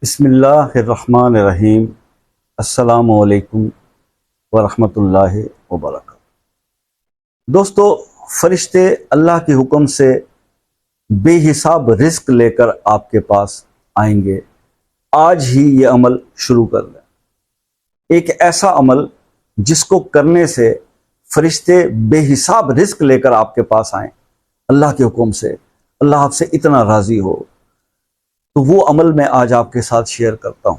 बिस्मिल्लाहिर्रहमानिर्रहीम। अस्सलामुअलैकुम वरहमतुल्लाहि वबरकातुहू। दोस्तों, फरिश्ते अल्लाह के हुक्म से बेहिसाब रिस्क लेकर आपके पास आएंगे। आज ही ये अमल शुरू कर दें। एक ऐसा अमल जिसको करने से फरिश्ते बेहिसाब रिस्क लेकर आपके पास आएं अल्लाह के हुक्म से, अल्लाह आपसे इतना राजी हो, तो वो अमल मैं आज आपके साथ शेयर करता हूं।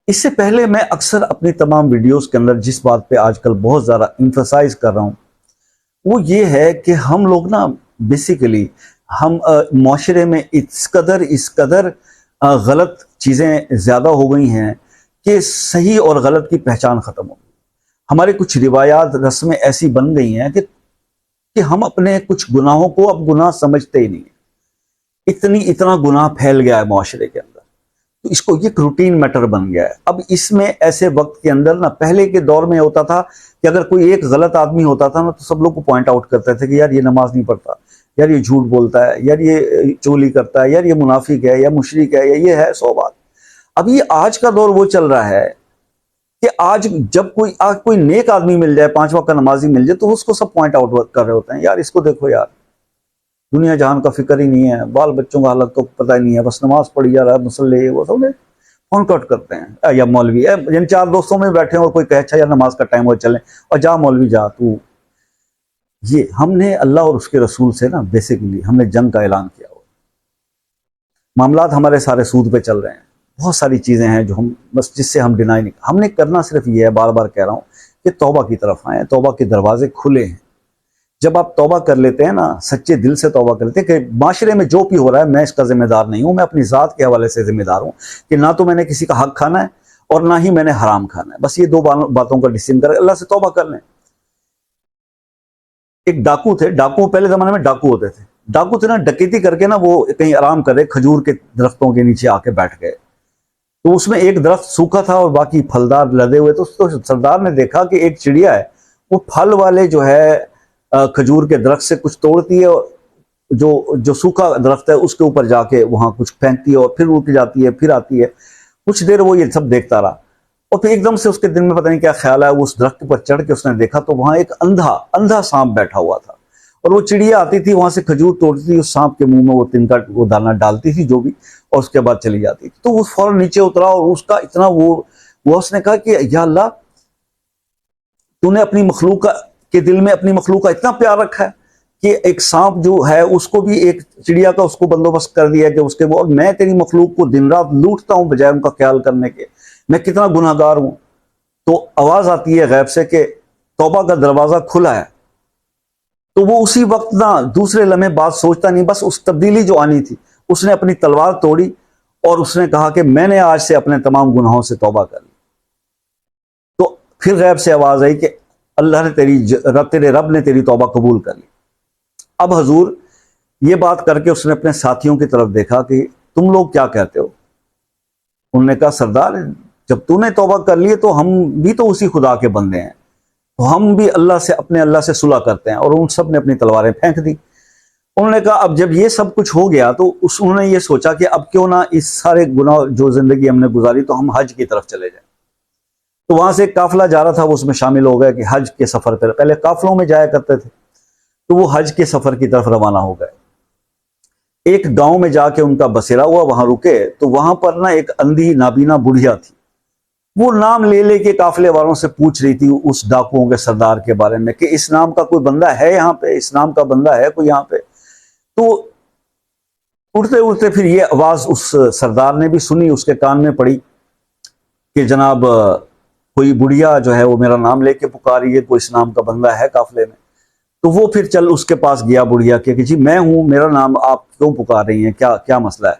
इससे पहले मैं अक्सर अपनी तमाम वीडियोस के अंदर जिस बात पे आजकल बहुत ज़्यादा इम्फसाइज कर रहा हूं वो ये है कि हम लोग ना बेसिकली हम माशरे में इस कदर गलत चीज़ें ज़्यादा हो गई हैं कि सही और गलत की पहचान ख़त्म हो गई। हमारी कुछ रिवायात रस्में ऐसी बन गई हैं कि हम अपने कुछ गुनाहों को अब गुनाह समझते ही नहीं। इतना गुनाह फैल गया है माशरे के अंदर, तो इसको एक रूटीन मैटर बन गया है। अब इसमें ऐसे वक्त के अंदर ना, पहले के दौर में होता था कि अगर कोई एक गलत आदमी होता था ना तो सब लोग को पॉइंट आउट करते थे कि यार ये नमाज नहीं पढ़ता, यार ये झूठ बोलता है, यार ये चोली करता है, यार ये मुनाफिक है या मुशरिक है या ये है 100 बात। अभी आज का दौर वो चल रहा है कि आज जब कोई नेक आदमी मिल जाए, 5 वक्त का नमाजी मिल जाए, तो उसको सब पॉइंट आउट कर रहे होते हैं, यार इसको देखो, यार दुनिया जहान का फिक्र ही नहीं है, बाल बच्चों का हालत तो पता ही नहीं है, बस नमाज पढ़ी जा रहा है, मुसल्ले वो सब पॉइंट आउट करते हैं। या मौलवी जिन 4 दोस्तों में बैठे हैं और कोई कहे अच्छा यार नमाज का टाइम हो चले, और जा मौलवी जा तू। ये हमने अल्लाह और उसके रसूल से ना बेसिकली हमने जंग का ऐलान किया हुआ। मामलात हमारे सारे सूद पे चल रहे हैं, बहुत सारी चीज़ें हैं जो हम बस जिससे हम डिनाई नहीं। हमने करना सिर्फ ये है, बार बार कह रहा हूँ कि तौबा की तरफ आए। तौबा के दरवाजे खुले हैं। जब आप तौबा कर लेते हैं ना, सच्चे दिल से तौबा कर लेते हैं कि माशरे में जो भी हो रहा है मैं इसका जिम्मेदार नहीं हूं, मैं अपनी ज़ात के हवाले से जिम्मेदार हूं कि ना तो मैंने किसी का हक खाना है और ना ही मैंने हराम खाना है। बस ये 2 बातों का डिसीजन कर अल्लाह से तौबा कर लें। एक डाकू थे, डाकू पहले ज़माने में डाकू होते थे। डाकू थे ना, डकैती करके ना वो कहीं आराम करे, खजूर के दरख्तों के नीचे आके बैठ गए। तो उसमें एक दरख्त सूखा था और बाकी फलदार लदे हुए। तो सरदार ने देखा कि एक चिड़िया है, वो फल वाले जो है खजूर के दरख्त से कुछ तोड़ती है और जो सूखा दरख्त है उसके ऊपर जाके वहां कुछ फेंकती है और फिर उठ जाती है, फिर आती है। कुछ देर वो ये सब देखता रहा और फिर एकदम से उसके दिल में पता नहीं क्या ख्याल आया, वो उस दरख्त पर चढ़ के उसने देखा तो वहां एक अंधा सांप बैठा हुआ था। और वो चिड़िया आती थी वहां से खजूर तोड़ती थी, उस सांप के मुंह में वो तिनका वो दाना डालती थी जो भी, और उसके बाद चली जाती थी। तो वो फौरन नीचे उतरा और उसका इतना वो उसने कहा कि या अल्लाह, तूने अपनी मखलूक के दिल में अपनी मखलूक का इतना प्यार रखा है कि एक सांप जो है उसको भी एक चिड़िया का उसको बंदोबस्त कर दिया कि उसके वो, और मैं तेरी मखलूक को दिन रात लूटता हूं बजाय उनका ख्याल करने के, मैं कितना गुनाहगार हूं। तो आवाज आती है गैब से कि तौबा का दरवाजा खुला है। तो वो उसी वक्त ना दूसरे लम्हे बात सोचता नहीं, बस उस तब्दीली जो आनी थी उसने अपनी तलवार तोड़ी और उसने कहा कि मैंने आज से अपने तमाम गुनाहों से तौबा कर ली। तो फिर गैब से आवाज आई कि अल्लाह ने तेरे रब ने तेरी तौबा कबूल कर ली। अब हजूर ये बात करके उसने अपने साथियों की तरफ देखा कि तुम लोग क्या कहते हो। उन्होंने कहा सरदार, जब तूने तौबा कर ली तो हम भी तो उसी खुदा के बंदे हैं, तो हम भी अल्लाह से सुलह करते हैं। और उन सब ने अपनी तलवारें फेंक दी। उन्होंने कहा अब जब ये सब कुछ हो गया तो उन्होंने ये सोचा कि अब क्यों ना इस सारे गुनाह जो जिंदगी हमने गुजारी तो हम हज की तरफ चले जाए। तो वहां से एक काफिला जा रहा था, वो उसमें शामिल हो गया कि हज के सफर पर, पहले काफिलों में जाया करते थे, तो वो हज के सफर की तरफ रवाना हो गए। एक गांव में जाके उनका बसेरा हुआ, वहां रुके तो वहां पर ना एक अंधी नाबीना बुढ़िया थी। वो नाम ले लेके काफिले वालों से पूछ रही थी उस डाकुओं के सरदार के बारे में कि इस नाम का कोई बंदा है यहाँ पे, इस नाम का बंदा है कोई यहाँ पे। तो उड़ते उड़ते फिर ये आवाज उस सरदार ने भी सुनी, उसके कान में पड़ी कि जनाब कोई बुढ़िया जो है वो मेरा नाम लेके पुकार रही है, कोई इस नाम का बंदा है काफिले में। तो वो फिर चल उसके पास गया बुढ़िया के कि जी मैं हूं, मेरा नाम, आप क्यों पुकार रही हैं, क्या क्या मसला है।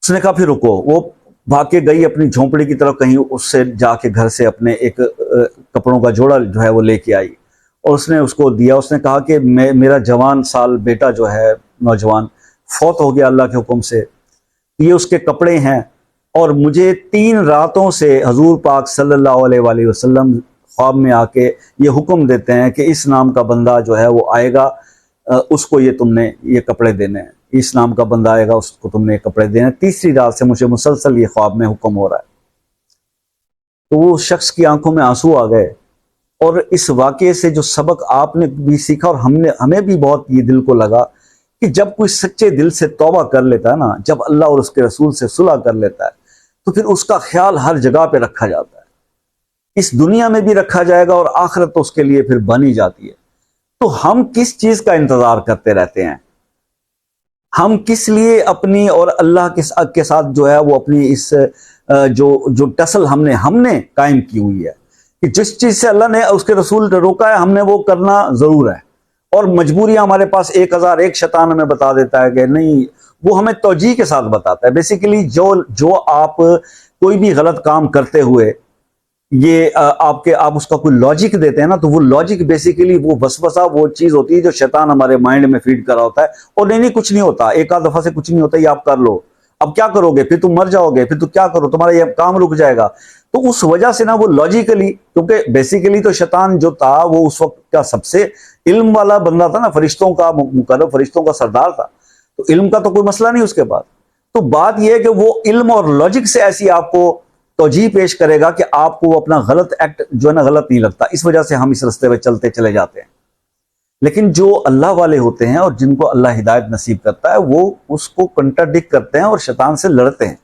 उसने कहा फिर रुको। वो भाग के गई अपनी झोंपड़ी की तरफ, कहीं उससे जाके घर से अपने एक कपड़ों का जोड़ा जो है वो लेके आई और उसने उसको दिया। उसने कहा कि मेरा जवान साल बेटा जो है नौजवान फौत हो गया अल्लाह के हुक्म से, ये उसके कपड़े हैं और मुझे 3 रातों से हजूर पाक सल्लल्लाहु अलैहि वसल्लम ख्वाब में आके ये हुक्म देते हैं कि इस नाम का बंदा जो है वो आएगा उसको ये तुमने ये कपड़े देने हैं, इस नाम का बंदा आएगा उसको तुमने ये कपड़े देने हैं। तीसरी रात से मुझे मुसलसल ये ख्वाब में हुक्म हो रहा है। तो वो शख्स की आंखों में आंसू आ गए। और इस वाकये से जो सबक आपने भी सीखा और हमें भी बहुत ये दिल को लगा कि जब कोई सच्चे दिल से तौबा कर लेता है ना, जब अल्लाह और उसके रसूल से सुलह कर लेता है, तो फिर उसका ख्याल हर जगह पे रखा जाता है। इस दुनिया में भी रखा जाएगा और आखिरत तो उसके लिए फिर बनी जाती है। तो हम किस चीज का इंतजार करते रहते हैं? हम किस लिए अपनी और अल्लाह के साथ जो है वो अपनी इस जो टसल हमने कायम की हुई है कि जिस चीज से अल्लाह ने उसके रसूल ने रोका है हमने वो करना जरूर है। और मजबूरियां हमारे पास 1001 शैतान हमें बता देता है कि नहीं, वो हमें तौजीह के साथ बताता है। बेसिकली जो आप कोई भी गलत काम करते हुए ये आप उसका कोई लॉजिक देते हैं ना, तो वो लॉजिक बेसिकली वो वसवसा वो चीज होती है जो शैतान हमारे माइंड में फीड कर रहा होता है। और नहीं कुछ नहीं होता, एक आध दफा से कुछ नहीं होता, ये आप कर लो, अब क्या करोगे, फिर तुम मर जाओगे, फिर तुम क्या करो, तुम्हारा ये काम रुक जाएगा। तो उस वजह से ना वो लॉजिकली, क्योंकि बेसिकली तो शैतान जो था वो उस वक्त का सबसे इल्म वाला बंदा था ना, फरिश्तों का मुकर्रब, फरिश्तों का सरदार था, तो इल्म का तो कोई मसला नहीं उसके बाद। तो बात यह है कि वो इल्म और लॉजिक से ऐसी आपको तौजीह पेश करेगा कि आपको वो अपना गलत एक्ट जो है ना गलत नहीं लगता। इस वजह से हम इस रास्ते पे चलते चले जाते हैं। लेकिन जो अल्लाह वाले होते हैं और जिनको अल्लाह हिदायत नसीब करता है, वो उसको कंट्राडिक्ट करते हैं और शैतान से लड़ते हैं।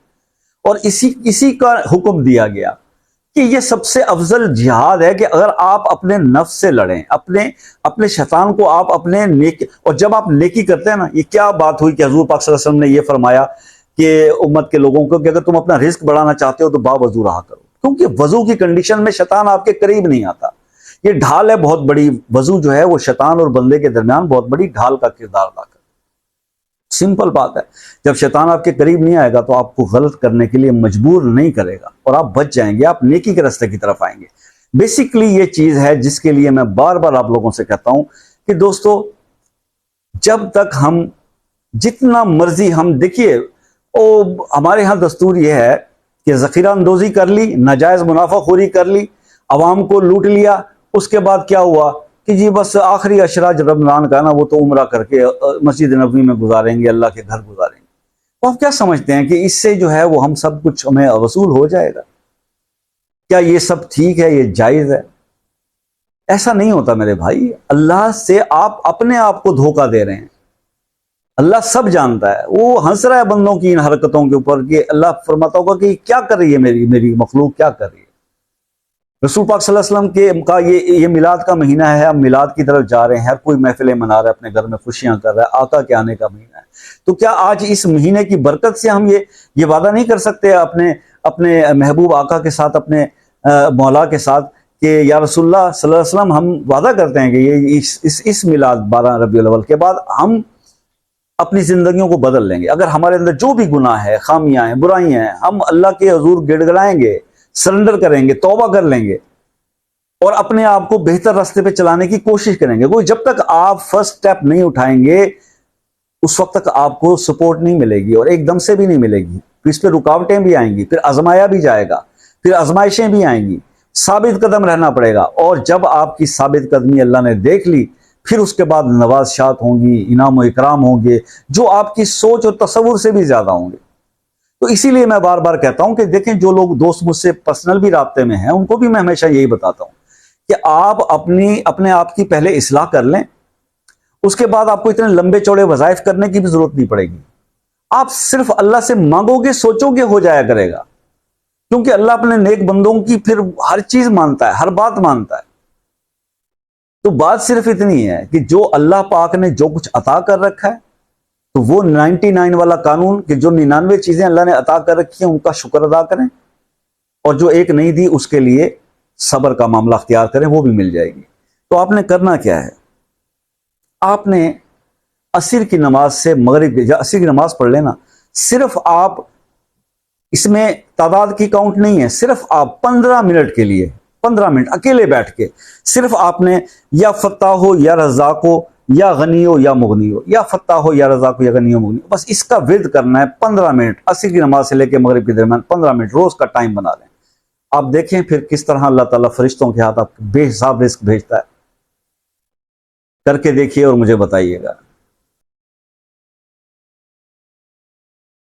और इसी का हुक्म दिया गया कि ये सबसे अफजल जिहाद है कि अगर आप अपने नफ्स से लड़ें, अपने शैतान को आप अपने नेकी, और जब आप नेकी करते हैं ना, ये क्या बात हुई कि हजूर पाक सल्लल्लाहु अलैहि वसल्लम ने ये फरमाया कि उम्मत के लोगों को कि अगर तुम अपना रिस्क बढ़ाना चाहते हो तो बावजू रहा करो, क्योंकि वजू की कंडीशन में शैतान आपके करीब नहीं आता। ये ढाल है बहुत बड़ी, वजू जो है वो शैतान और बंदे के दरमियान बहुत बड़ी ढाल का किरदार अदा करता है। सिंपल बात है, जब शैतान आपके करीब नहीं आएगा तो आपको गलत करने के लिए मजबूर नहीं करेगा और आप बच जाएंगे, आप नेकी के रास्ते की तरफ आएंगे। बेसिकली ये चीज है जिसके लिए मैं बार बार आप लोगों से कहता हूं कि दोस्तों, जब तक हम जितना मर्जी हम देखिए, हमारे यहां दस्तूर यह है कि जखीरा अंदोजी कर ली, नाजायज मुनाफाखोरी कर ली, अवाम को लूट लिया, उसके बाद क्या हुआ कि जी बस आखिरी अशरा रमजान का ना वो तो उम्रा करके मस्जिद नबवी में गुजारेंगे, अल्लाह के घर गुजारेंगे। तो आप क्या समझते हैं कि इससे जो है वो हम सब कुछ हमें वसूल हो जाएगा? क्या ये सब ठीक है, ये जायज है? ऐसा नहीं होता मेरे भाई। अल्लाह से आप अपने आप को धोखा दे रहे हैं। अल्लाह सब जानता है, वो हंस रहा है बंदों की इन हरकतों के ऊपर कि अल्लाह फरमाता होगा कि क्या कर रही है मेरी मखलूक, क्या कर रही है। रसूल पाक सल्लल्लाहु अलैहि वसल्लम के का ये मिलाद का महीना है, हम मिलाद की तरफ जा रहे हैं, हर कोई महफिलें मना रहा है, अपने घर में खुशियां कर रहा है, आका के आने का महीना है। तो क्या आज इस महीने की बरकत से हम ये वादा नहीं कर सकते अपने अपने महबूब आका के साथ, अपने मौला के साथ कि या रसूलुल्लाह सल्लल्लाहु अलैहि वसल्लम, हम वादा करते हैं कि ये इस मिलाद 12 रबीउल अव्वल के बाद हम अपनी जिंदगियों को बदल लेंगे। अगर हमारे अंदर जो भी गुनाह है, खामियां हैं, बुराइयां हैं, हम अल्लाह के हुजूर गिड़गिड़ाएंगे, सरेंडर करेंगे, तौबा कर लेंगे और अपने आप को बेहतर रास्ते पे चलाने की कोशिश करेंगे। कोई जब तक आप फर्स्ट स्टेप नहीं उठाएंगे उस वक्त तक आपको सपोर्ट नहीं मिलेगी और एकदम से भी नहीं मिलेगी। फिर इस पर रुकावटें भी आएंगी, फिर आजमाया भी जाएगा, फिर आजमाइशें भी आएंगी, साबित कदम रहना पड़ेगा। और जब आपकी साबित कदमी अल्लाह ने देख ली, फिर उसके बाद नवाज़शात होंगी, इनाम इकराम होंगे जो आपकी सोच और तसव्वुर से भी ज्यादा होंगे। तो इसीलिए मैं बार बार कहता हूं कि देखें, जो लोग दोस्त मुझसे पर्सनल भी राब्ते में हैं उनको भी मैं हमेशा यही बताता हूं कि आप अपने आप की पहले इस्लाह कर लें, उसके बाद आपको इतने लंबे चौड़े वज़ाइफ करने की भी जरूरत नहीं पड़ेगी। आप सिर्फ अल्लाह से मांगोगे, सोचोगे, हो जाया करेगा, क्योंकि अल्लाह अपने नेक बंदों की फिर हर चीज मानता है, हर बात मानता है। तो बात सिर्फ इतनी है कि जो अल्लाह पाक ने जो कुछ अता कर रखा है, तो वो 99 वाला कानून कि जो 99 चीजें अल्लाह ने अता कर रखी हैं उनका शुक्र अदा करें, और जो एक नहीं दी उसके लिए सब्र का मामला अख्तियार करें, वो भी मिल जाएगी। तो आपने करना क्या है, आपने असर की नमाज से मगरिब या असर की नमाज पढ़ लेना। सिर्फ आप, इसमें तादाद की काउंट नहीं है, सिर्फ आप 15 मिनट के लिए, 15 मिनट अकेले बैठ के सिर्फ आपने या फत्ता हो या रज़ाक हो या गनी हो या मुगनी हो, या फत्ता हो या रज़ाक हो या गनी हो मुगनी हो, बस इसका विर्द करना है 15 मिनट, असर की नमाज से लेकर मगरिब के दरमियान 15 मिनट रोज का टाइम बना लें। आप देखें फिर किस तरह अल्लाह ताला फरिश्तों के हाथ आपके बेहिसाब रिस्क भेजता है। करके देखिए और मुझे बताइएगा।